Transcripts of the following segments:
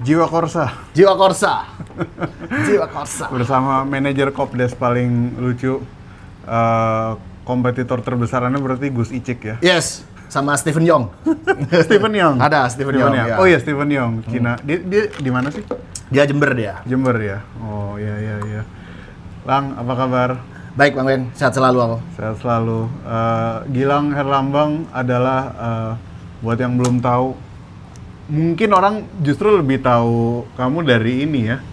Jiwa Korsa. Jiwa Korsa. Jiwa Korsa. Bersama manajer Kopdes paling lucu. Kompetitor terbesarnya berarti Gus Icik ya? Yes, sama Stephen Yong. Stephen Yong? Ada Stephen Yong. Ya. Oh iya, Stephen Yong, Cina. Dia di mana sih? Dia Jember dia. Jember ya? Oh iya. Lang, apa kabar? Baik Bang Ben, sehat selalu aku. Sehat selalu. Gilang Herlambang adalah, buat yang belum tahu, mungkin orang justru lebih tahu kamu dari ini ya?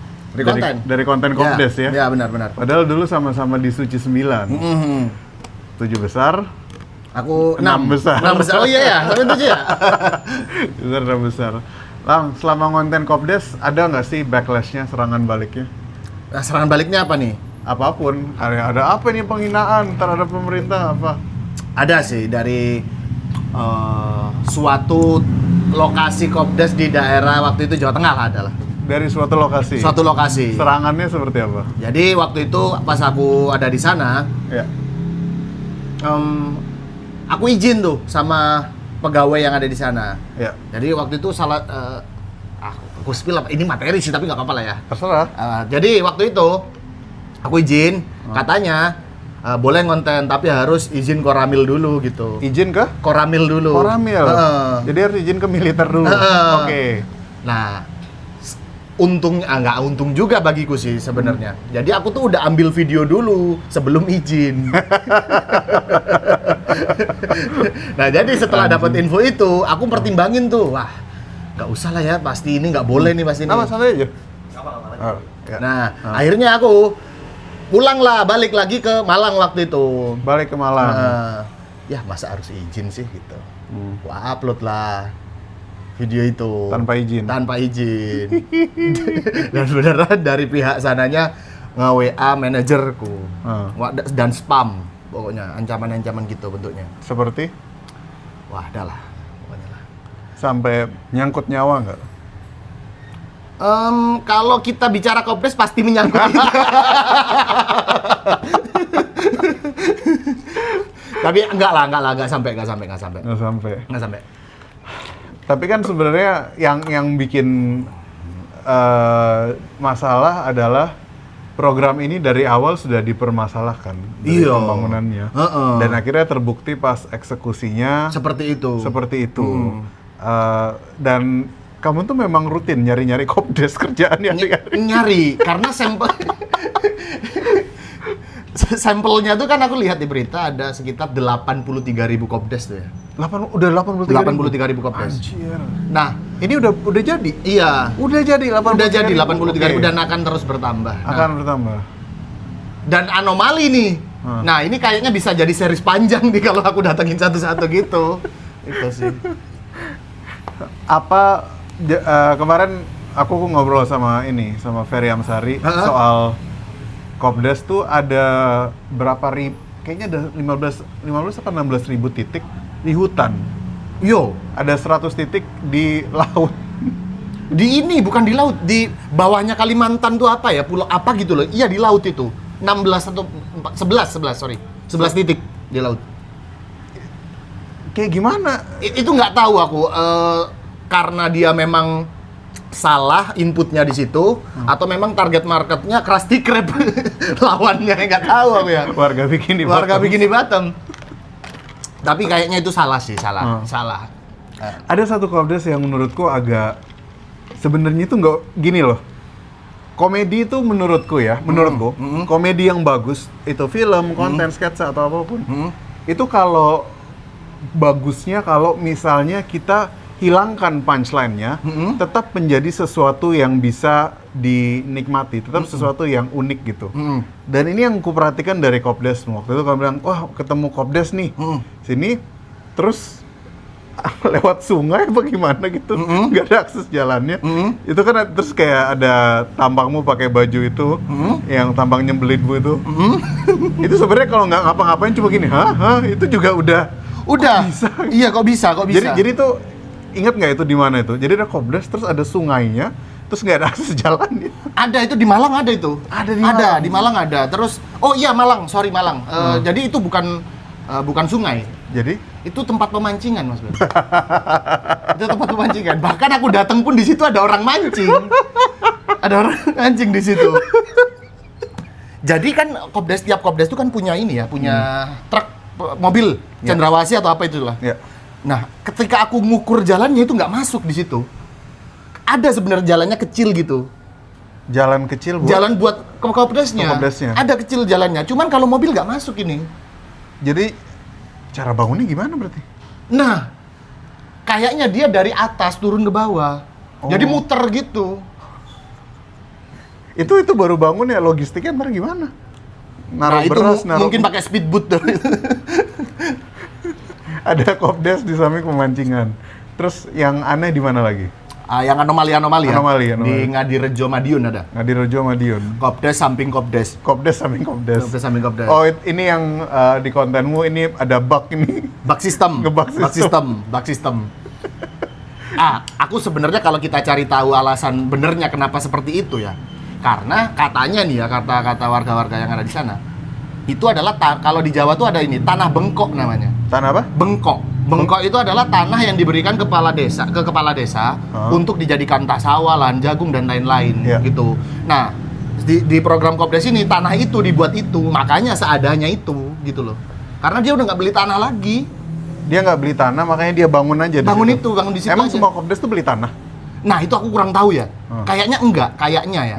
Dari konten Kopdes ya? Iya benar. Padahal dulu sama-sama di Suci 9. 7 besar. Aku 6 besar. 6 besar. Oh iya ya, sampai 7 ya? Besar 6 besar. Lang, selama konten Kopdes, ada nggak sih backlash-nya, serangan baliknya? Nah, serangan baliknya apa nih? Apapun. Ada apa nih penghinaan terhadap pemerintah apa? Ada sih dari suatu lokasi Kopdes di daerah waktu itu Jawa Tengah lah adalah. Dari suatu lokasi? Suatu lokasi. Serangannya seperti apa? Jadi waktu itu pas aku ada di sana, Ya. aku izin tuh sama pegawai yang ada di sana. Ya. Jadi waktu itu aku spill apa? Ini materi sih tapi nggak apa-apa lah ya. Terserah. Jadi waktu itu aku izin, katanya boleh ngonten tapi harus izin Koramil dulu gitu. Izin ke? Koramil dulu. Koramil? Jadi harus izin ke militer dulu? Oke. Nah, nggak untung juga bagiku sih sebenarnya. Jadi aku tuh udah ambil video dulu sebelum izin. Nah, jadi setelah dapat info itu, aku pertimbangin tuh, wah, nggak usah lah ya, pasti ini nggak boleh nih pasti ini. Apa santai aja? Ya. Nah, akhirnya aku pulang lah, balik lagi ke Malang waktu itu. Balik ke Malang. Ya masa harus izin sih gitu. Wah, upload lah video itu Tanpa izin? Tanpa izin. Dan beneran dari pihak sananya nge-WA manajerku. Dan spam pokoknya, ancaman-ancaman gitu bentuknya. Seperti? Wah, dah lah pokoknya lah. Sampai nyangkut nyawa nggak? Kalau kita bicara Kopdes pasti menyangkut. Tapi enggak sampai. Tapi kan sebenarnya yang bikin masalah adalah program ini dari awal sudah dipermasalahkan dari pembangunannya. Dan akhirnya terbukti pas eksekusinya seperti itu. Dan kamu tuh memang rutin nyari-nyari Kopdes kerjaannya nyari karena sampelnya tuh kan aku lihat di berita ada sekitar 83.000 Kopdes tuh ya. Udah 83.000 Kopdes. Anjir. Nah, ini udah jadi? Iya. Udah jadi 83.000 dan akan terus bertambah. Bertambah. Dan anomali nih. Nah, ini kayaknya bisa jadi series panjang nih kalau aku datengin satu-satu gitu. Itu sih. Kemarin aku ngobrol sama Ferry Amsari soal Kopdes tuh ada berapa ribu, kayaknya ada 15 atau 16 ribu titik di hutan. Ada 100 titik di laut. Bukan di laut, di bawahnya Kalimantan tuh apa ya, pulau apa gitu loh. Iya, di laut itu. 11 titik di laut. Kayak gimana? Itu nggak tahu aku, karena dia memang salah inputnya di situ, atau memang target marketnya Krusty Krab lawannya, nggak tahu aku ya. Warga Bikini Bottom. Tapi kayaknya itu salah. Ada satu Kopdes yang menurutku agak, sebenarnya itu nggak gini loh. Komedi itu menurutku, komedi yang bagus itu film, konten, sketsa atau apapun. Itu kalau bagusnya kalau misalnya kita hilangkan punchline-nya, tetap menjadi sesuatu yang bisa dinikmati, tetap sesuatu yang unik gitu. Dan ini yang kuperhatikan dari Kopdes. Waktu itu kamu bilang, wah ketemu Kopdes nih, sini, terus lewat sungai apa gimana gitu, nggak ada akses jalannya. Itu kan terus kayak ada tampangmu pakai baju itu, yang tampang nyembelit bu itu. Itu sebenarnya kalau nggak ngapa-ngapain cuma gini, itu juga udah. Kok bisa? Iya, kok bisa. Jadi tuh, ingat nggak itu di mana itu? Jadi ada Kopdes, terus ada sungainya, terus nggak ada akses jalan. Ada itu di Malang ada itu. Di Malang ada. Terus, Malang. Jadi itu bukan bukan sungai. Jadi Itu tempat pemancingan, Mas Ben. Itu tempat pemancingan. Bahkan aku datang pun di situ ada orang mancing. Ada orang mancing di situ. Jadi kan tiap Kopdes itu kan punya ini ya, punya truk mobil cendrawasih atau apa itulah. ya. Nah, ketika aku ngukur jalannya itu nggak masuk di situ. Ada sebenarnya jalannya kecil gitu. Jalan kecil buat Jalan buat ke Kopdesnya. Ke Kopdesnya. Ada kecil jalannya. Cuman kalau mobil nggak masuk ini. Jadi cara bangunnya gimana berarti? Nah, kayaknya dia dari atas turun ke bawah. Oh. Jadi muter gitu. Itu baru bangun ya, logistiknya ntar gimana? Naruh Nah, itu beras, naruh mungkin pakai speedboat tuh. ada Kopdes di samping pemancingan. Terus yang aneh di mana lagi? Yang anomali-anomali ya. Anomali. Di Ngadirejo Madiun ada. Ngadirejo Madiun. Kopdes samping Kopdes. Kopdes samping Kopdes. Kopdes samping Kopdes. Oh, ini yang di kontenmu ini ada bug ini. Bug system. Bug system. Aku sebenarnya kalau kita cari tahu alasan benernya kenapa seperti itu ya. Karena katanya nih ya, kata warga-warga yang ada di sana. Itu adalah kalau di Jawa tuh ada ini, tanah bengkok namanya. Tanah apa? Bengkok. Bengkok itu adalah tanah yang diberikan ke kepala desa untuk dijadikan tak sawah, lahan jagung dan lain-lain gitu. Nah, di program Kopdes ini tanah itu dibuat itu, makanya seadanya itu gitu loh. Karena dia udah nggak beli tanah lagi. Dia nggak beli tanah, makanya dia bangun aja di Bangun situ. itu, bangun di situ. Emang aja. semua Kopdes tuh beli tanah? Nah, itu aku kurang tahu ya. Kayaknya enggak, kayaknya ya.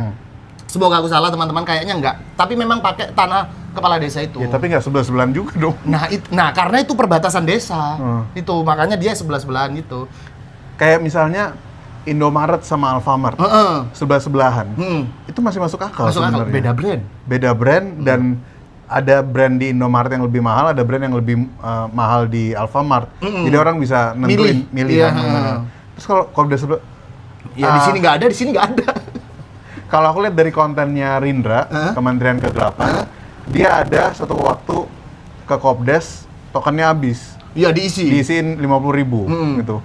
Semoga aku salah teman-teman, kayaknya enggak. Tapi memang pakai tanah kepala desa itu. Ya, tapi nggak sebelah-sebelahan juga dong. Nah, karena itu perbatasan desa. Itu makanya dia sebelah-sebelahan gitu. Kayak misalnya Indomaret sama Alfamart, sebelah-sebelahan. Itu masih masuk akal Masuk akal, sebenarnya. beda brand. Brand dan ada brand di Indomaret yang lebih mahal, ada brand yang lebih mahal di Alfamart. Jadi orang bisa nentuin, milih Iya, yang mana. Terus kalau udah sebelah, Ya di sini nggak ada, di sini nggak ada. kalau aku lihat dari kontennya Rindra, Kementerian Ke-8, dia ada satu waktu ke Kopdes, tokennya habis. Iya, diisi. Diisiin 50.000 gitu.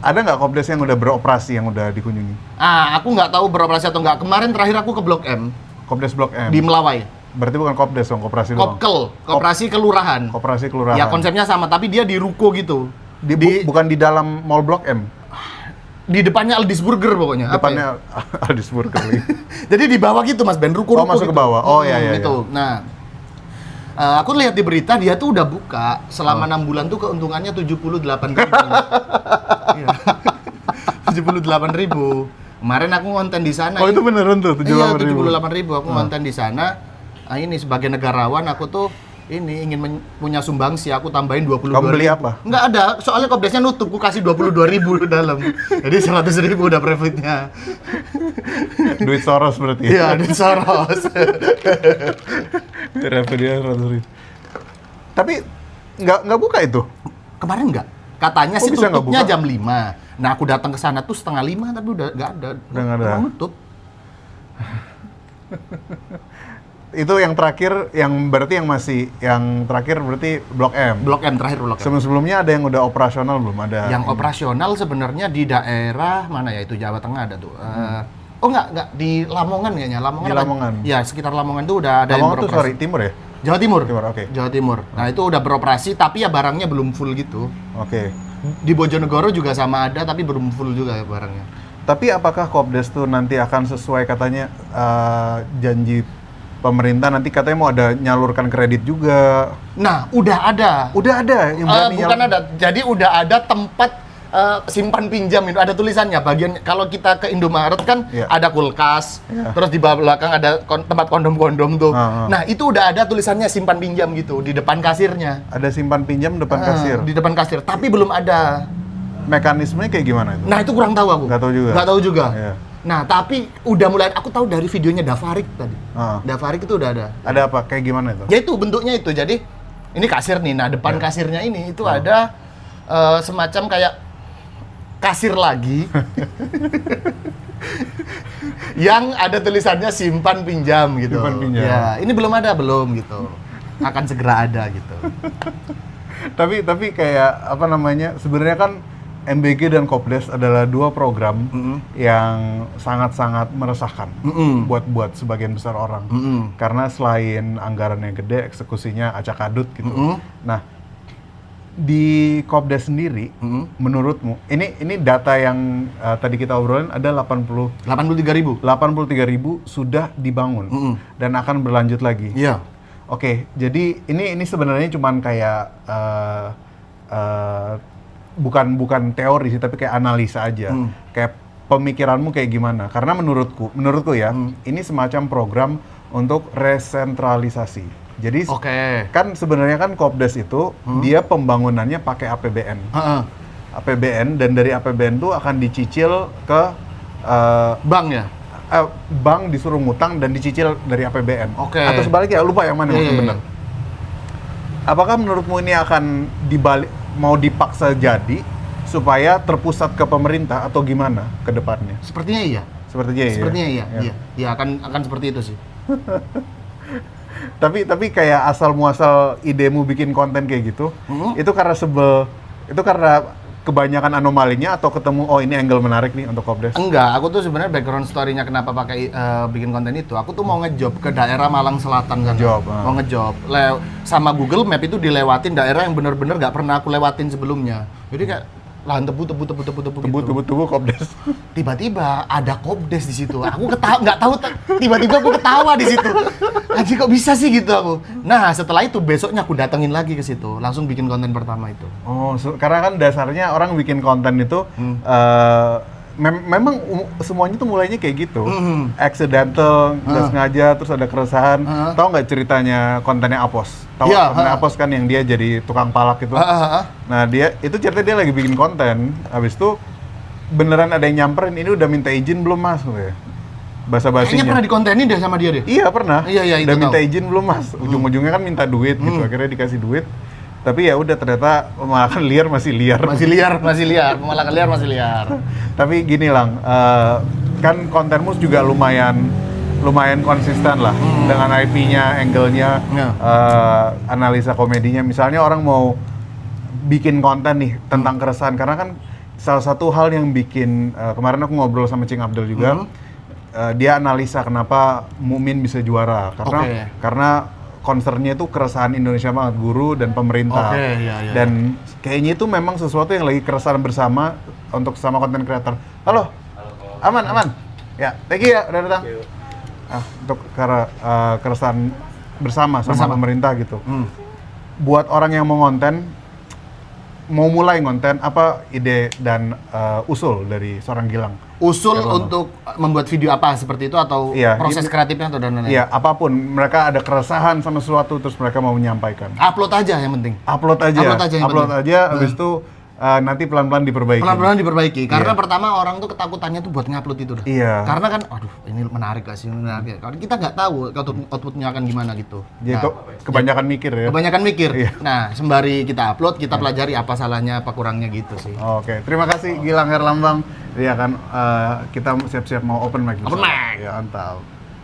Ada nggak Kopdes yang udah beroperasi, yang udah dikunjungi? Aku nggak tahu beroperasi atau nggak. Kemarin terakhir aku ke Blok M Kopdes Blok M. di Melawai. Berarti bukan Kopdes dong, koperasi doang. Koperasi kelurahan. Koperasi kelurahan. Ya konsepnya sama, tapi dia di ruko gitu. Bukan di dalam mall Blok M. Di depannya Aldis Burger pokoknya. Depannya Aldis Burger. Jadi di bawah gitu Mas Ben, ruko-ruko. Oh, masuk gitu. ke bawah. Oh iya. Gitu. Nah, aku lihat di berita dia tuh udah buka selama 6 bulan tuh keuntungannya 78.000. Iya. 78.000. Kemarin aku ngonten di sana. Oh, itu beneran tuh 78.000. Iya, 78.000 aku ngonten di sana. Ini sebagai negarawan aku tuh ini ingin punya sumbangsi, aku tambahin 22.000. Kamu beli apa? Nggak ada, soalnya Kopdesnya nutup, aku kasih 22.000 di dalam. Jadi 100.000 udah profitnya. Duit Soros berarti. Iya, duit Soros. Repot dia 100.000. Tapi nggak buka itu? Kemarin nggak. Katanya sih bisa nggak tutupnya buka? jam 5. Nah, aku datang ke sana tuh 4:30, tapi udah nggak ada. Udah nggak ada. Emang nutup. Itu yang terakhir, yang berarti yang terakhir berarti Blok M. Blok M terakhir Blok M. Sebelum-sebelumnya ada yang udah operasional belum? Ada Yang operasional sebenarnya di daerah mana ya, itu Jawa Tengah ada tuh. Oh nggak di Lamongan kayaknya. Di Lamongan. Ya sekitar Lamongan tuh udah ada Lamongan yang tuh beroperasi. timur ya? Jawa Timur. Timur, oke. Jawa Timur. Nah itu udah beroperasi tapi ya barangnya belum full gitu. Oke. Di Bojonegoro juga sama ada tapi belum full juga ya barangnya. Tapi apakah Kopdes tuh nanti akan sesuai katanya janji pemerintah, nanti katanya mau ada nyalurkan kredit juga? Nah udah ada. Udah ada yang berani Bukan ada. Jadi udah ada tempat simpan pinjam itu, ada tulisannya. Bagian kalau kita ke Indomaret kan ada kulkas, terus di belakang ada tempat kondom-kondom tuh. Nah itu udah ada tulisannya simpan pinjam gitu di depan kasirnya. Ada simpan pinjam depan kasir. Di depan kasir, tapi belum ada. Mekanismenya kayak gimana itu? Nah itu kurang tahu aku. Nggak tahu juga. Nggak tahu juga. Iya. Nah tapi udah mulai, aku tahu dari videonya Davarik tadi. Davarik itu udah ada. Ada apa? Kayak gimana itu? Ya itu bentuknya itu. Jadi ini kasir nih. Nah depan kasirnya ini itu ada semacam kayak kasir lagi yang ada tulisannya simpan pinjam gitu. Simpan pinjam. Ya, ini belum ada gitu. Akan segera ada gitu. Tapi kayak apa namanya? Sebenarnya kan MBG dan Kopdes adalah dua program yang sangat-sangat meresahkan buat sebagian besar orang. Karena selain anggarannya gede, eksekusinya acak-adut gitu. Nah, di Kopdes sendiri, menurutmu, ini data yang tadi kita obrolin ada 83.000 sudah dibangun dan akan berlanjut lagi. Iya. Oke, jadi ini sebenarnya cuman kayak bukan teori sih, tapi kayak analisa aja. Kayak pemikiranmu kayak gimana? Karena menurutku ya, ini semacam program untuk resentralisasi. Jadi kan sebenarnya kan Kopdes itu dia pembangunannya pakai APBN. APBN, dan dari APBN tuh akan dicicil ke bank ya? Bank disuruh ngutang dan dicicil dari APBN. Atau sebaliknya, lupa yang mana yang benar. Apakah menurutmu ini akan mau dipaksa jadi supaya terpusat ke pemerintah atau gimana ke depannya? Sepertinya iya. Sepertinya iya. Iya, akan seperti itu sih. Tapi kayak asal muasal idemu bikin konten kayak gitu, itu karena kebanyakan anomalinya atau ketemu ini angle menarik nih untuk Kopdes? Enggak, aku tuh sebenarnya background story-nya kenapa pakai bikin konten itu, aku tuh mau ngejob ke daerah Malang Selatan kan. Mau ngejob. Sama Google Map itu dilewatin daerah yang bener-bener nggak pernah aku lewatin sebelumnya. Jadi kayak lahan tebu Kopdes. Tiba-tiba ada Kopdes di situ. Aku nggak tahu tiba-tiba aku ketawa di situ. Anjir, kok bisa sih gitu aku. Nah, setelah itu besoknya aku datengin lagi ke situ, langsung bikin konten pertama itu. Karena kan dasarnya orang bikin konten itu memang semuanya tuh mulainya kayak gitu. Accidental, nggak sengaja, terus ada keresahan. Tahu nggak ceritanya kontennya Apos? Tahu kontennya Apos kan yang dia jadi tukang palak gitu. Nah, itu ceritanya dia lagi bikin konten. Habis itu beneran ada yang nyamperin, ini udah minta izin belum Mas? Basa-basinya. Kayaknya pernah dikontenin deh sama dia deh. Iya, pernah. Iya, udah minta izin belum Mas? Ujung-ujungnya kan minta duit gitu. Akhirnya dikasih duit. Tapi ya udah, ternyata malah kan masih liar. Malah liar masih liar. Tapi gini Lang, kan kontenmu juga lumayan konsisten lah dengan IP-nya, angle-nya, analisa komedinya. Misalnya orang mau bikin konten nih tentang keresahan, karena kan salah satu hal yang bikin kemarin aku ngobrol sama Cing Abdul juga, dia analisa kenapa Mumin bisa juara karena concernnya itu keresahan Indonesia banget, guru dan pemerintah. Dan kayaknya itu memang sesuatu yang lagi keresahan bersama untuk sama konten kreator. Halo, aman. Ya, thank you ya udah datang. Untuk keresahan bersama pemerintah gitu. Buat orang yang mau mulai ngonten, apa ide dan usul dari seorang Gilang? Usul untuk membuat video apa seperti itu, atau proses kreatifnya atau dan lain-lain? Iya, apapun. Mereka ada keresahan sama sesuatu terus mereka mau menyampaikan. Upload aja yang penting. Upload aja, habis itu nanti pelan-pelan diperbaiki. Karena pertama orang tuh ketakutannya tuh buat ngupload itu dah. Iya. Karena kan, aduh ini menarik gak sih? Karena kita nggak tahu outputnya akan gimana gitu. Jadi kebanyakan mikir ya? Kebanyakan mikir. Iya. Nah, sembari kita upload, kita pelajari apa salahnya, apa kurangnya gitu sih. Oke, terima kasih Gilang Herlambang. Iya kan, kita siap-siap mau open mic. Open mic! Ya, mantap.